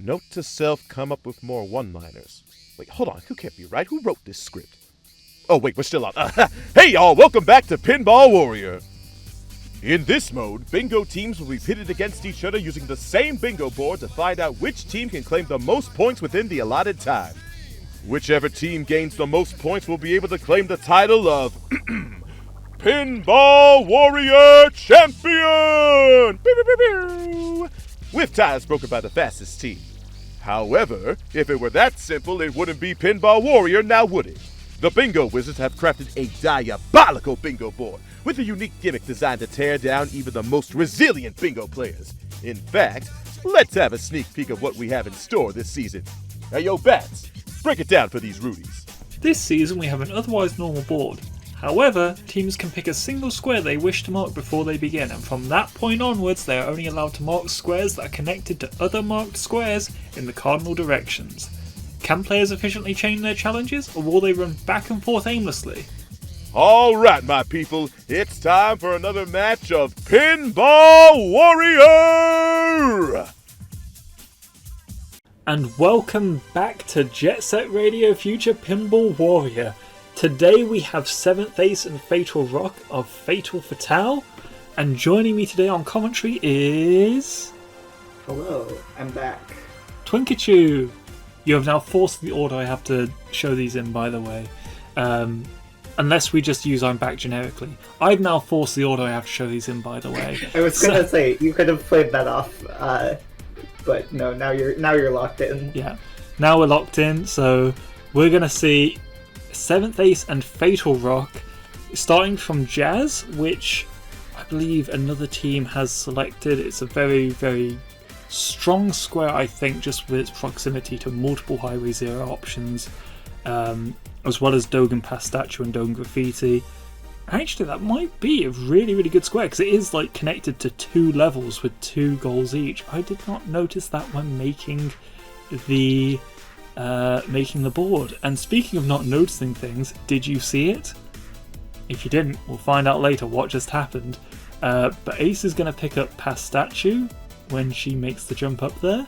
Note to self, come up with more one-liners. Wait, hold on, who can't be right? Who wrote this script? Oh wait, we're still on. Hey y'all, welcome back to Pinball Warrior. In this mode, bingo teams will be pitted against each other using the same bingo board to find out which team can claim the most points within the allotted time. Whichever team gains the most points will be able to claim the title of Pinball Warrior Champion! With ties broken by the fastest team. However, if it were that simple, it wouldn't be Pinball Warrior, now would it? The Bingo Wizards have crafted a diabolical bingo board with a unique gimmick designed to tear down even the most resilient bingo players. In fact, let's have a sneak peek of what we have in store this season. Hey yo, Bats, break it down for these Rudies. This season we have an otherwise normal board. However, teams can pick a single square they wish to mark before they begin, and from that point onwards they are only allowed to mark squares that are connected to other marked squares in the cardinal directions. Can players efficiently chain their challenges, or will they run back and forth aimlessly? Alright my people, it's time for another match of Pinball Warrior! And welcome back to Jet Set Radio Future Pinball Warrior. Today we have 7th Ace and Fatal Rock of Fatale, and joining me today on commentary is... Hello, I'm back. Twinkachu! You have now forced the order I have to show these in, by the way. Unless we just use I'm back generically. I've now forced the order I have to show these in, by the way. I was gonna say, you could have played that off, but no, now you're locked in. Yeah, now we're locked in, so we're gonna see 7th Ace and Fatal Rock, starting from Jazz, which I believe another team has selected. It's a very, very strong square, I think, just with its proximity to multiple Highway Zero options, as well as Dogen Pass Statue and Dogen Graffiti. Actually, that might be a really, really good square, because it is like connected to 2 levels with 2 goals each. I did not notice that when making the board. And speaking of not noticing things, did you see it? If you didn't, we'll find out later what just happened. But Ace is going to pick up Pass Statue when she makes the jump up there.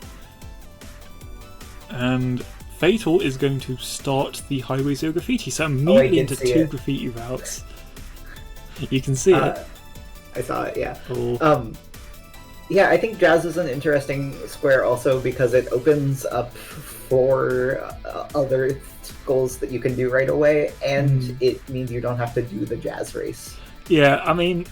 And Fatal is going to start the Highway Zero Graffiti, so immediately into 2 graffiti routes. You can see it. I saw it, yeah. Cool. Yeah, I think Jazz is an interesting square also because it opens up for other goals that you can do right away, and it means you don't have to do the Jazz race. Yeah, I mean,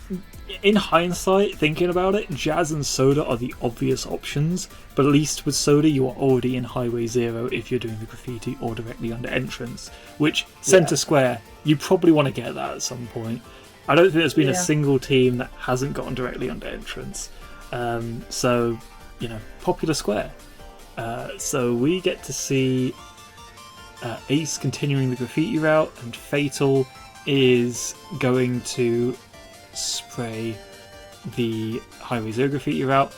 in hindsight, thinking about it, Jazz and Soda are the obvious options, but at least with Soda you are already in Highway Zero if you're doing the graffiti or directly under entrance, which centre square, you probably want to get that at some point. I don't think there's been a single team that hasn't gotten directly under entrance. So, you know, popular square. So we get to see Ace continuing the graffiti route, and Fatal is going to spray the Highway Zero graffiti route.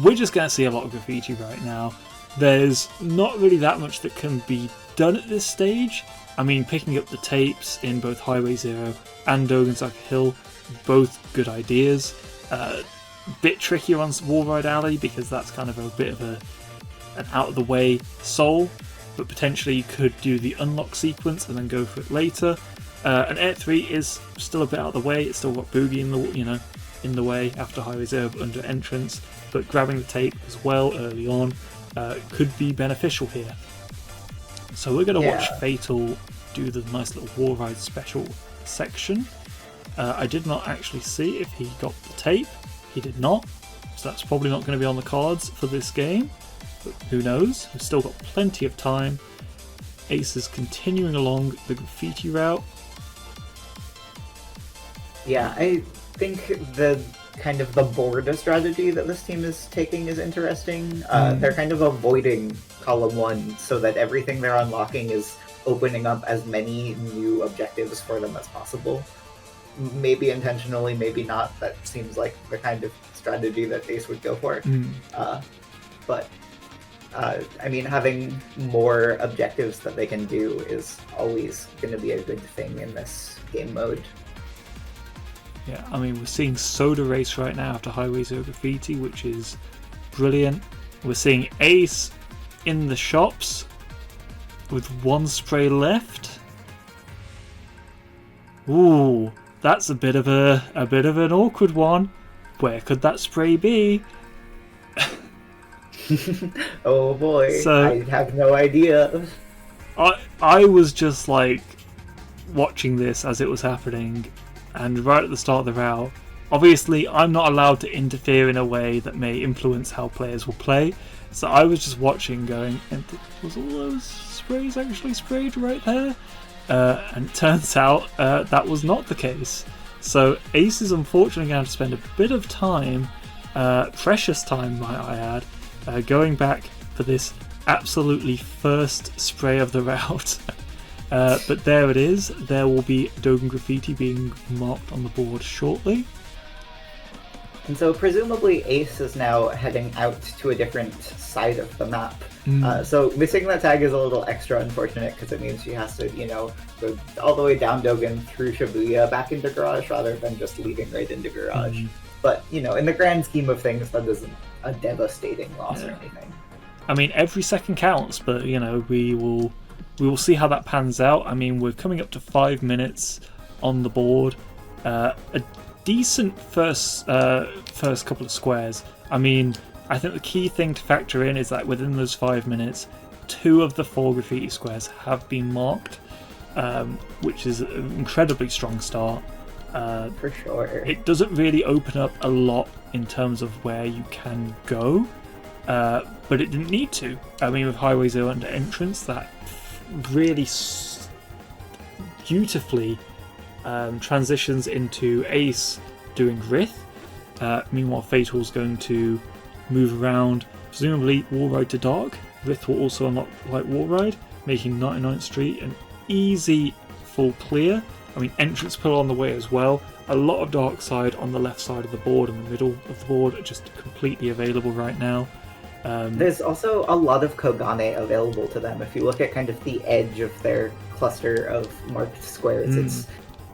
We're just going to see a lot of graffiti right now. There's not really that much that can be done at this stage. I mean, picking up the tapes in both Highway Zero and Dogen's Hill, both good ideas. Bit trickier on Wall Ride Alley because that's kind of a bit of an out of the way soul, but potentially you could do the unlock sequence and then go for it later. And Air 3 is still a bit out of the way. It's still got Boogie in the way after Highway Zero under entrance, but grabbing the tape as well early on could be beneficial here. So we're going to watch Fatal do the nice little Wall Ride special section. I did not actually see if he got the tape. He did not, so that's probably not going to be on the cards for this game, but who knows? We've still got plenty of time. Ace is continuing along the graffiti route. Yeah, I think the kind of the board strategy that this team is taking is interesting. They're kind of avoiding column 1 so that everything they're unlocking is opening up as many new objectives for them as possible. Maybe intentionally, maybe not. That seems like the kind of strategy that Ace would go for. But I mean, having more objectives that they can do is always going to be a good thing in this game mode. Yeah, I mean, we're seeing Soda race right now after Highway Zero Graffiti, which is brilliant. We're seeing Ace in the shops with 1 spray left. Ooh, that's a bit of an awkward one. Where could that spray be? Oh boy, So, I have no idea. I was just like watching this as it was happening, and right at the start of the route, obviously I'm not allowed to interfere in a way that may influence how players will play, so I was just watching going, and was all those sprays actually sprayed right there? And it turns out that was not the case. So Ace is unfortunately going to have to spend a bit of time, precious time might I add, going back for this absolutely first spray of the route. But there it is. There will be Dogen Graffiti being marked on the board shortly. And so presumably Ace is now heading out to a different side of the map. So missing that tag is a little extra unfortunate because it means she has to, go all the way down Dogen through Shibuya back into Garage rather than just leaving right into Garage. But, in the grand scheme of things, that isn't a devastating loss or anything. I mean, every second counts, but, we will see how that pans out. I mean, we're coming up to 5 minutes on the board. A decent first couple of squares. I mean, I think the key thing to factor in is that within those 5 minutes, 2 of the 4 graffiti squares have been marked, which is an incredibly strong start. For sure. It doesn't really open up a lot in terms of where you can go, but it didn't need to. I mean, with Highway 0 under entrance, that really beautifully transitions into Ace doing Rith. Meanwhile, Fatal's going to move around, presumably Wall Ride to Dark. Rith will also unlock Light Wall Ride, making 99th Street an easy full clear. I mean, entrance pull on the way as well. A lot of Dark Side on the left side of the board and the middle of the board are just completely available right now. There's also a lot of Kogane available to them. If you look at kind of the edge of their cluster of marked squares, it's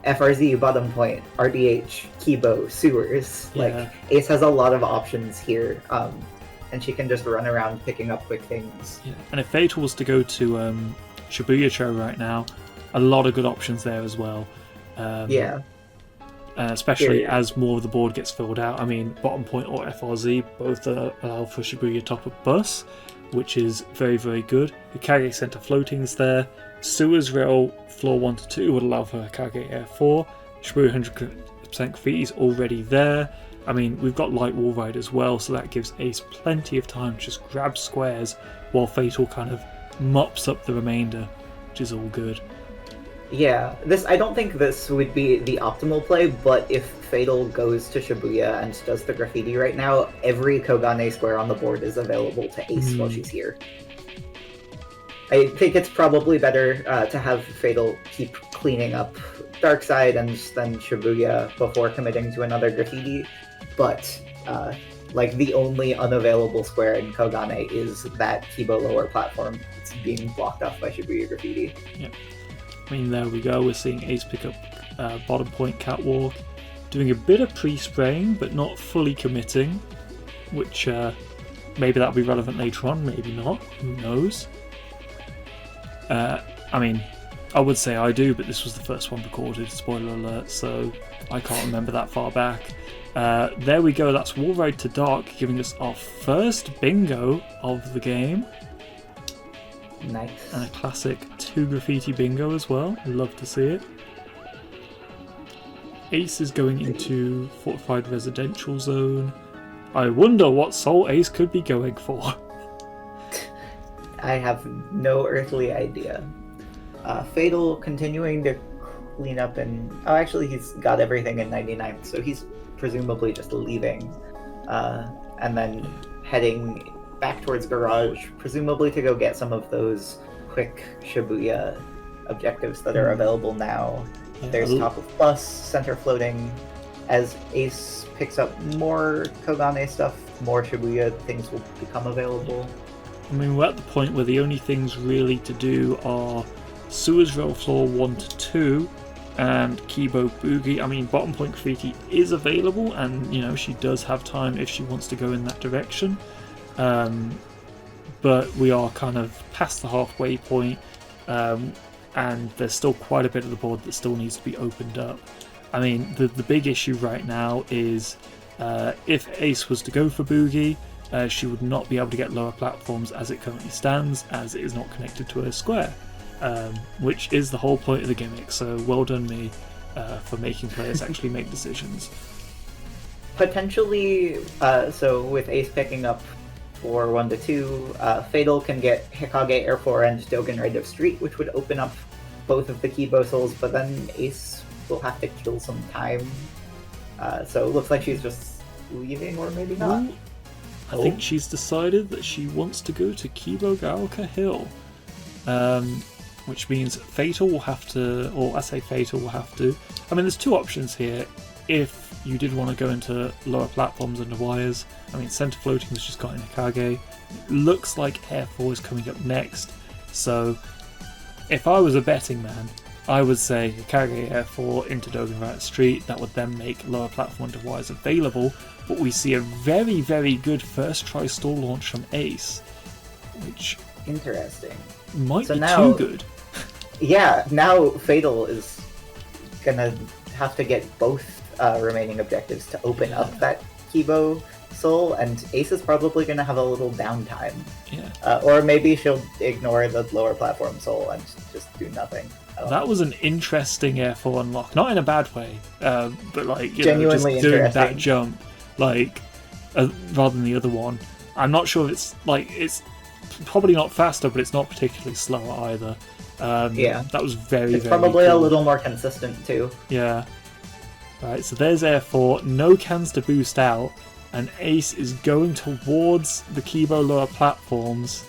FRZ, Bottom Point, RDH, Kibo, Sewers. Like, Ace has a lot of options here, and she can just run around picking up quick things. Yeah. And if Fatal was to go to Shibuya-cho right now, a lot of good options there as well. Especially as more of the board gets filled out. I mean, Bottom Point or FRZ both allow for Shibuya top-up bus, which is very, very good. Hikage Center floating's there. Sewers Rail floor 1 to 2 would allow for Hikage Air 4. Shibuya 100% graffiti's already there. I mean, we've got Light Wall Ride as well, so that gives Ace plenty of time to just grab squares while Fatal kind of mops up the remainder, which is all good. Yeah, I don't think this would be the optimal play, but if Fatal goes to Shibuya and does the graffiti right now, every Kogane square on the board is available to Ace while she's here. I think it's probably better to have Fatal keep cleaning up Darkside and then Shibuya before committing to another graffiti, but the only unavailable square in Kogane is that Kibo lower platform. It's being blocked off by Shibuya graffiti. Yeah. I mean, there we go. We're seeing Ace pick up Bottom Point Catwalk, doing a bit of pre-spraying, but not fully committing, which maybe that'll be relevant later on, maybe not. Who knows? I mean, I would say I do, but this was the first one recorded, spoiler alert, so I can't remember that far back. There we go. That's Wall Ride to Dark, giving us our first bingo of the game. Nice. And a classic 2 graffiti bingo as well. Love to see it. Ace is going into Fortified Residential Zone. I wonder what Soul Ace could be going for. I have no earthly idea. Fatal continuing to clean up and... Oh, actually, he's got everything in 99th, so he's presumably just leaving. And then heading back towards Garage, presumably to go get some of those quick Shibuya objectives that are available now. There's top of bus, center floating. As Ace picks up more Kogane stuff, more Shibuya things will become available. I mean, we're at the point where the only things really to do are Sewers Rail Floor 1 to 2 and Kibo Boogie. I mean, Bottom Point Graffiti is available, and she does have time if she wants to go in that direction. but we are kind of past the halfway point, and there's still quite a bit of the board that still needs to be opened up. I mean, the big issue right now is if Ace was to go for Boogie, she would not be able to get lower platforms as it currently stands, as it is not connected to a square, which is the whole point of the gimmick. So well done me for making players actually make decisions. Potentially, so with Ace picking up for 1-2, Fatal can get Hikage Air 4 and Dogen Raid of Street, which would open up both of the Kibo souls, but then Ace will have to kill some time. So it looks like she's just leaving, or maybe not. Ooh, I think she's decided that she wants to go to Kibo Gaoka Hill, which means Fatal will have to, or I say Fatal will have to. I mean, there's two options here. If you did want to go into lower platforms under wires, I mean, center floating has just got in Hikage. Looks like Air 4 is coming up next. So if I was a betting man, I would say Hikage Air 4 into Dogen Riot Street. That would then make lower platform under wires available. But we see a very, very good first try stall launch from Ace, which Interesting. might So be now- too good. Yeah, now Fatal is gonna have to get both remaining objectives to open up that Kibo soul, and Ace is probably gonna have a little downtime. Yeah. Or maybe she'll ignore the lower platform soul and just do nothing. I don't know. That was an interesting Air 4 unlock. Not in a bad way, but like, you know, Genuinely just doing that interesting. jump, like, rather than the other one. I'm not sure if it's probably not faster, but it's not particularly slower either. Yeah. That was very, It's very probably a cool. little more consistent too. Yeah. Right, so there's Air 4, no cans to boost out, and Ace is going towards the Kibo lower platforms.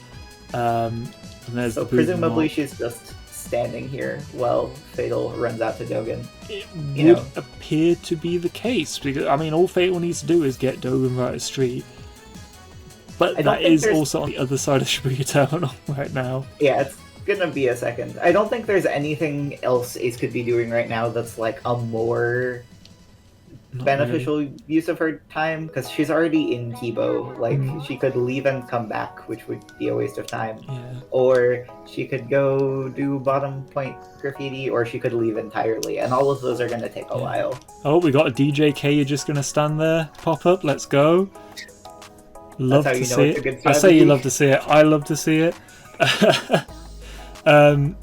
And there's So the Boogie presumably Mob. she's just standing here while Fatal runs out to Dogen. It you would know. appear to be the case, because I mean, all Fatal needs to do is get Dogen right Street. But I don't that think is there's- also on the other side of Shibuya Terminal right now. Yeah, it's gonna be a second. I don't think there's anything else Ace could be doing right now that's like a more Not beneficial use of her time, because she's already in Kibo. Like, Mhm. she could leave and come back, which would be a waste of time. really. Yeah. Or she could go do bottom point graffiti, or she could leave entirely, and all of those are gonna take a Yeah. while. Oh, we got a DJK. You're just gonna stand there, pop up. Let's go. Love how to you know see it's a it. good I say you strategy. love to see it. I love to see it.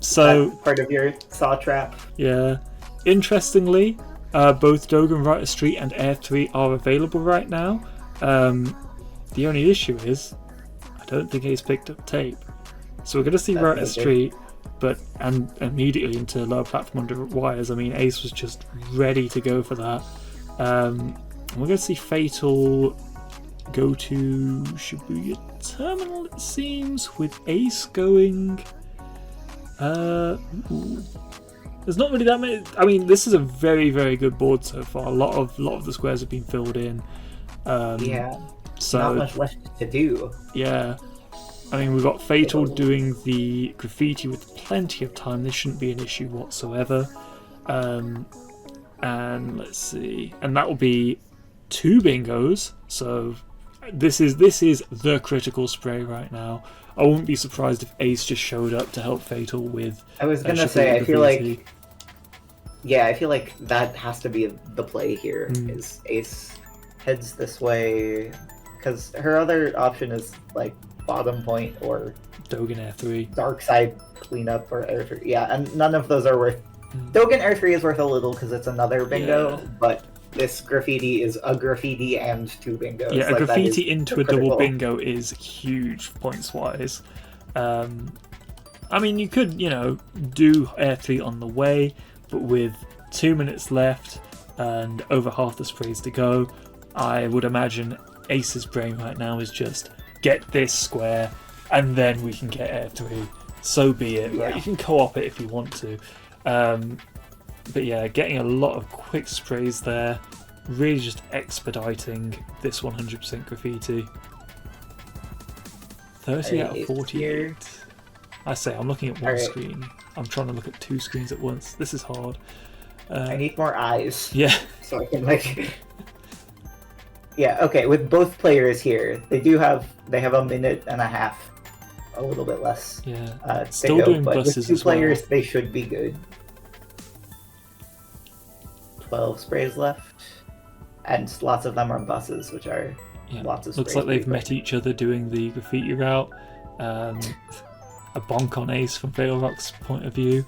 So That's part of your saw trap. yeah, interestingly, both Dogen Writer Street and Air 3 are available right now. The only issue is, I don't think Ace picked up tape. So we're going to see That's Writer okay. Street, and immediately into lower platform under wires. I mean, Ace was just ready to go for that. And we're going to see Fatal go to Shibuya Terminal, it seems, with Ace going... ooh. There's not really that many. I mean, this is a very, very good board so far. A lot of the squares have been filled in. Yeah, So not much left to do. yeah, I mean, we've got Fatal doing the graffiti with plenty of time. This shouldn't be an issue whatsoever. And let's see, and that will be 2 bingos. So this is the critical spray right now. I wouldn't be surprised if Ace just showed up to help Fatal with. I was gonna Shibuya say, I feel graffiti. like, yeah, I feel like that has to be the play here. Is Ace heads this way, because her other option is like bottom point or Dogen Air 3. dark side cleanup or air 3. Yeah, and none of those are worth. Dogen Air 3 is worth a little because it's another bingo, Yeah. but this graffiti is a graffiti and 2 bingos. Yeah, a Like, that graffiti is into a double critical. bingo is huge points wise. I mean, you could, do Air 3 on the way, but with 2 minutes left and over half the sprays to go, I would imagine Ace's brain right now is just get this square and then we can get Air 3. So be it, right? Yeah. You can co-op it if you want to. But yeah, getting a lot of quick sprays there, really just expediting this 100% graffiti. 30 out of Alright, 48. here. I say, I'm looking at one Alright. screen. I'm trying to look at 2 screens at once. This is hard. I need more eyes Yeah, so I can like. Yeah. Okay. With both players here, they have a minute and a half a little bit less. Yeah, to still go, doing but buses with 2 as well. players, they should be good. 12 sprays left, and lots of them are buses, which are lots of sprays. Looks like they've pretty met quick. each other doing the graffiti route. A bonk on ace from Fatal Rock's point of view.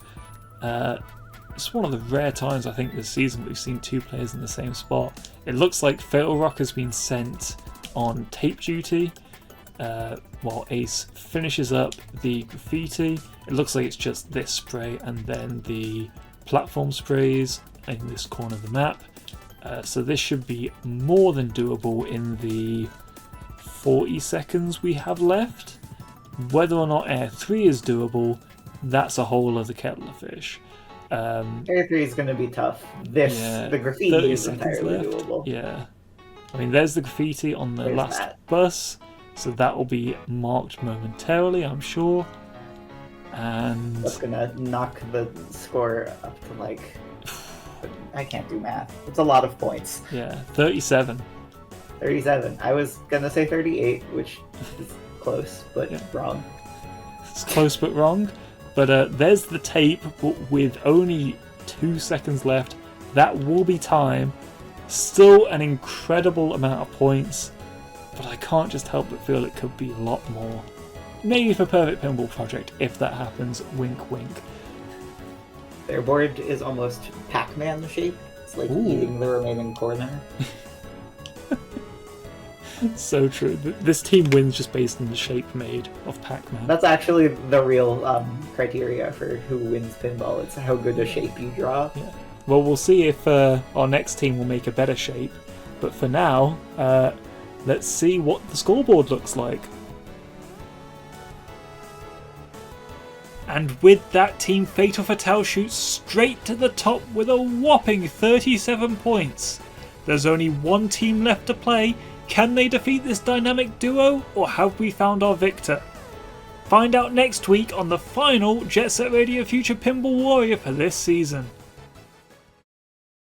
It's one of the rare times I think this season we've seen 2 players in the same spot. It looks like Fatal Rock has been sent on tape duty while Ace finishes up the graffiti. It looks like it's just this spray and then the platform sprays in this corner of the map. So this should be more than doable in the 40 seconds we have left. Whether or not Air 3 is doable, that's a whole other kettle of fish. Air 3 is going to be tough. The graffiti 30 is seconds entirely left. doable. Yeah. I mean, there's the graffiti on the There's last that. bus, so that will be marked momentarily, I'm sure. And That's going to knock the score up to like... I can't do math. It's a lot of points. yeah, 37. 37. I was going to say 38, which is close, but wrong. It's close but wrong. But there's the tape, but with only 2 seconds left. That will be time. Still an incredible amount of points, but I can't just help but feel it could be a lot more. Maybe for Perfect Pinball Project, if that happens, wink wink. Their board is almost Pac-Man shape. It's like Ooh. eating the remaining corner. So true. This team wins just based on the shape made of Pac-Man. That's actually the real criteria for who wins pinball. It's how good a shape you draw. Yeah. Well, we'll see if our next team will make a better shape. But for now, let's see what the scoreboard looks like. And with that, Team Fatal Fatale shoots straight to the top with a whopping 37 points. There's only one team left to play. Can they defeat this dynamic duo, or have we found our victor? Find out next week on the final Jet Set Radio Future Pinball Warrior for this season.